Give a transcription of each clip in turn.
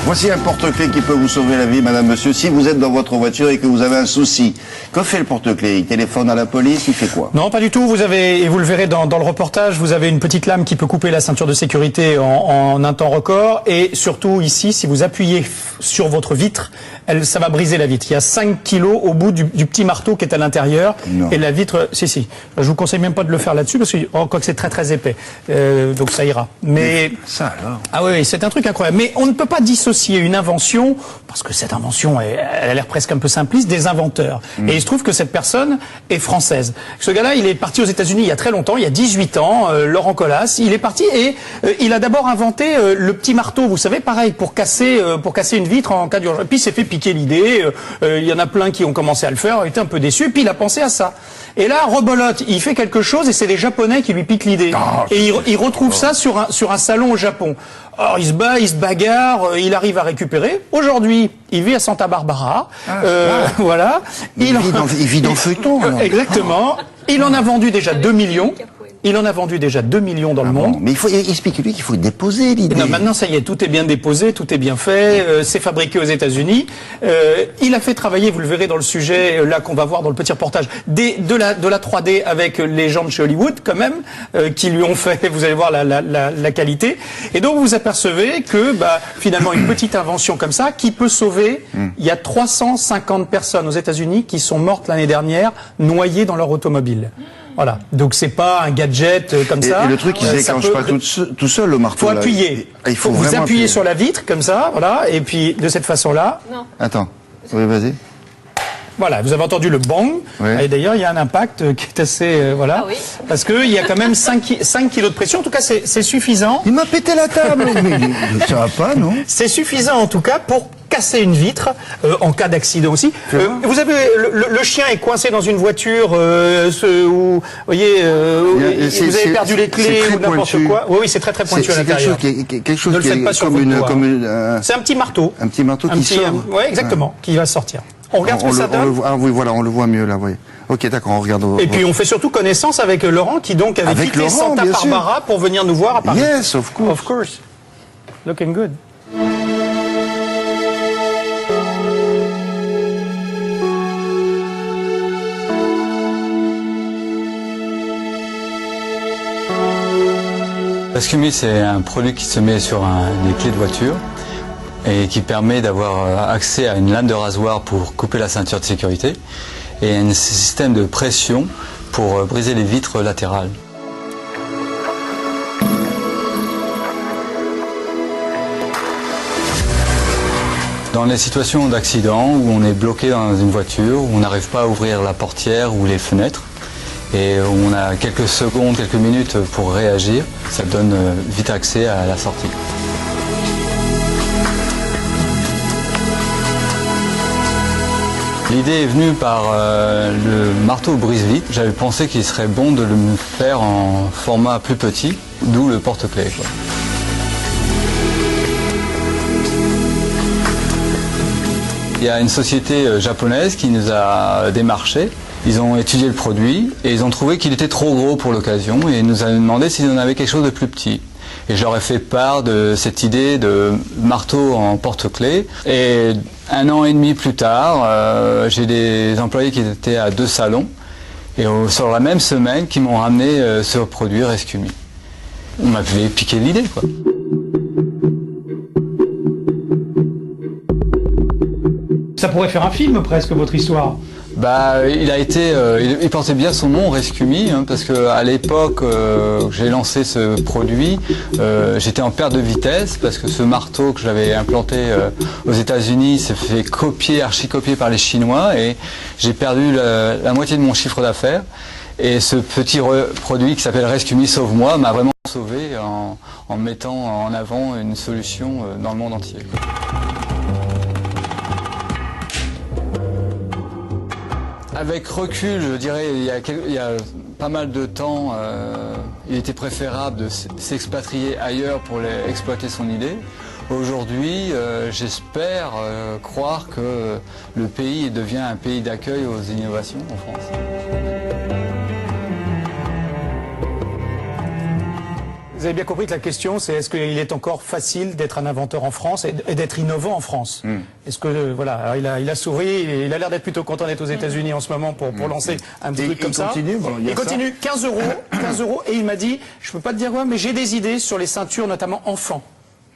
Voici un porte-clés qui peut vous sauver la vie, madame, monsieur, si vous êtes dans votre voiture et que vous avez un souci. Que fait le porte-clés? Il téléphone à la police, il fait quoi? Non, pas du tout. Vous avez, et vous le verrez dans le reportage, vous avez une petite lame qui peut couper la ceinture de sécurité en un temps record. Et surtout ici, si vous appuyez sur votre vitre, ça va briser la vitre. Il y a 5 kilos au bout du petit marteau qui est à l'intérieur. Et la vitre, si. Je vous conseille même pas de le faire là-dessus parce que, quoique c'est très très épais. Donc ça ira. Mais ça alors? Ah oui, c'est un truc incroyable. Mais on ne peut pas dissocier une invention, parce que cette invention, elle a l'air presque un peu simpliste, des inventeurs. Et il se trouve que cette personne est française. Ce gars-là, il est parti aux États-Unis il y a très longtemps, il y a 18 ans, Laurent Colas. Il est parti et il a d'abord inventé le petit marteau, vous savez, pareil, pour casser une vitre en cas d'urgence. Puis il s'est fait piquer l'idée. Il y en a plein qui ont commencé à le faire, il était un peu déçu. Et puis il a pensé à ça. Et là, rebolote, il fait quelque chose et c'est les Japonais qui lui piquent l'idée. Et il retrouve ça sur un salon au Japon. Or, il se bat, il se bagarre, il arrive à récupérer. Aujourd'hui, il vit à Santa Barbara. Voilà. Il vit dans le feuilleton. Alors. Exactement. Il en a vendu déjà 2 millions. Il en a vendu déjà 2 millions dans le monde. Mais explique-lui qu'il faut déposer l'idée. Non, maintenant ça y est, tout est bien déposé, tout est bien fait, c'est fabriqué aux États-Unis. Il a fait travailler, vous le verrez dans le sujet là qu'on va voir dans le petit reportage, de la 3D avec les gens de chez Hollywood quand même, qui lui ont fait, vous allez voir la qualité. Et donc vous apercevez que finalement une petite invention comme ça qui peut sauver. Il y a 350 personnes aux États-Unis qui sont mortes l'année dernière noyées dans leur automobile. Voilà, donc c'est pas un gadget comme ça. Et le truc, il ne déclenche pas tout seul, le marteau. Faut appuyer. Il faut vous vraiment appuyer sur la vitre comme ça, voilà, et puis de cette façon-là. Non. Attends, oui, vas-y. Voilà, vous avez entendu le bang. Oui. Et d'ailleurs, il y a un impact qui est assez, voilà, parce que il y a quand même 5 kilos de pression. En tout cas, c'est suffisant. Il m'a pété la table. Mais ça va pas, non? C'est suffisant en tout cas pour casser une vitre en cas d'accident aussi. Vous avez le chien est coincé dans une voiture où, voyez, vous avez perdu les clés ou n'importe quoi. Oui, c'est très très pointu à l'intérieur. Quelque chose ne le faites pas sur votre doigt. C'est un petit marteau. Un petit marteau qui sort. Oui, exactement, qui va sortir. On regarde ce que ça donne. Ah oui, voilà, on le voit mieux là, oui. Ok, d'accord, on regarde. Et puis on fait surtout connaissance avec Laurent qui donc avait quitté Santa Barbara pour venir nous voir à Paris. Yes, of course. Of course. Looking good. Rescumi, c'est un produit qui se met sur les clés de voiture et qui permet d'avoir accès à une lame de rasoir pour couper la ceinture de sécurité et un système de pression pour briser les vitres latérales. Dans les situations d'accident où on est bloqué dans une voiture, où on n'arrive pas à ouvrir la portière ou les fenêtres, et où on a quelques secondes, quelques minutes pour réagir, ça donne vite accès à la sortie. L'idée est venue par le marteau brise-vitre. J'avais pensé qu'il serait bon de le faire en format plus petit, d'où le porte-clés. Il y a une société japonaise qui nous a démarché. Ils ont étudié le produit et ils ont trouvé qu'il était trop gros pour l'occasion et ils nous ont demandé s'ils en avaient quelque chose de plus petit. Et je leur ai fait part de cette idée de marteau en porte-clés. Et 1 an et demi plus tard, j'ai des employés qui étaient à 2 salons et sur la même semaine qui m'ont ramené ce produit Rescumi. On m'avait piqué l'idée, quoi. Ça pourrait faire un film presque, votre histoire. Il portait bien son nom, Rescumi, parce que à l'époque où j'ai lancé ce produit, j'étais en perte de vitesse parce que ce marteau que j'avais implanté aux États-Unis s'est fait archi-copier par les Chinois et j'ai perdu la moitié de mon chiffre d'affaires. Et ce petit produit qui s'appelle Rescumi Sauve-moi m'a vraiment sauvé en mettant en avant une solution dans le monde entier. Avec recul, je dirais, il y a pas mal de temps, il était préférable de s'expatrier ailleurs pour exploiter son idée. Aujourd'hui, j'espère croire que le pays devient un pays d'accueil aux innovations en France. Vous avez bien compris que la question, c'est est-ce qu'il est encore facile d'être un inventeur en France et d'être innovant en France? Est-ce que, voilà, alors il a souri, et il a l'air d'être plutôt content d'être aux États-Unis en ce moment pour lancer un petit truc comme ça. Il continue, 15 euros, et il m'a dit, je peux pas te dire quoi, mais j'ai des idées sur les ceintures, notamment enfants.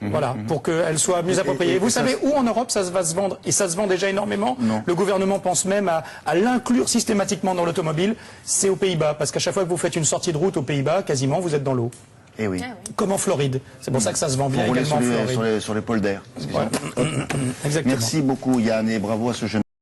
Voilà, pour qu'elles soient mieux appropriées. Vous savez où en Europe ça va se vendre? Et ça se vend déjà énormément. Non. Le gouvernement pense même à l'inclure systématiquement dans l'automobile. C'est aux Pays-Bas, parce qu'à chaque fois que vous faites une sortie de route aux Pays-Bas, quasiment vous êtes dans l'eau. Eh oui. Comme en Floride. C'est pour ça que ça se vend bien Pour rouler également en Floride. sur les polders. Exactement. Merci beaucoup Yann et bravo à ce jeune